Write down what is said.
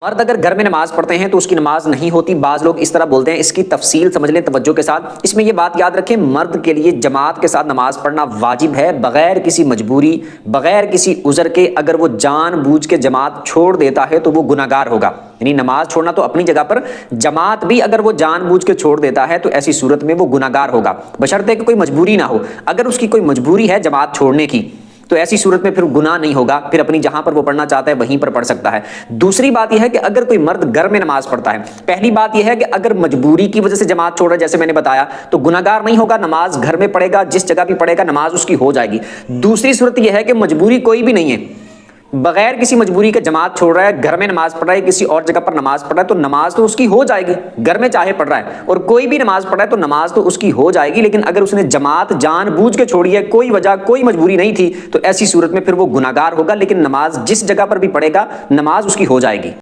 मर्द अगर घर में नमाज पढ़ते हैं तो उसकी नमाज नहीं होती। बाज लोग इस तरह बोलते हैं, इसकी तफसील समझ लें तवज्जो के साथ। इसमें यह बात याद रखें, मर्द के लिए जमात के साथ नमाज पढ़ना वाजिब है बगैर किसी मजबूरी, बगैर किसी उज़र के। अगर वो जानबूझ के जमात छोड़ देता है तो वो गुनाहगार होगा। यानी नमाज छोड़ना तो अपनी जगह पर, जमात भी अगर वो जानबूझ के छोड़ देता है तो ऐसी सूरत में वो गुनाहगार होगा, बशर्ते कि कोई मजबूरी ना हो। अगर उसकी कोई मजबूरी है जमात छोड़ने की तो ऐसी सूरत में फिर गुनाह नहीं होगा, फिर अपनी जहां पर वो पढ़ना चाहता है वहीं पर पढ़ सकता है। दूसरी बात यह है कि अगर कोई मर्द घर में नमाज पढ़ता है, पहली बात यह है कि अगर मजबूरी की वजह से जमात छोड़ रहा है, जैसे मैंने बताया, तो गुनाहगार नहीं होगा, नमाज घर में पढ़ेगा, जिस जगह भी पढ़ेगा नमाज उसकी हो जाएगी। दूसरी सूरत यह है कि मजबूरी कोई भी नहीं है, बगैर किसी मजबूरी के जमात छोड़ रहा है, घर में नमाज पढ़ रहा है, किसी और जगह पर नमाज पढ़ रहा है, तो नमाज तो उसकी हो जाएगी। घर में चाहे पढ़ रहा है और कोई भी नमाज पढ़ रहा है तो नमाज तो उसकी हो जाएगी। लेकिन अगर उसने जमात जानबूझ के छोड़ी है, कोई वजह कोई मजबूरी नहीं थी, तो ऐसी सूरत में फिर वो गुनाहगार होगा। लेकिन नमाज जिस जगह पर भी पढ़ेगा नमाज उसकी हो जाएगी।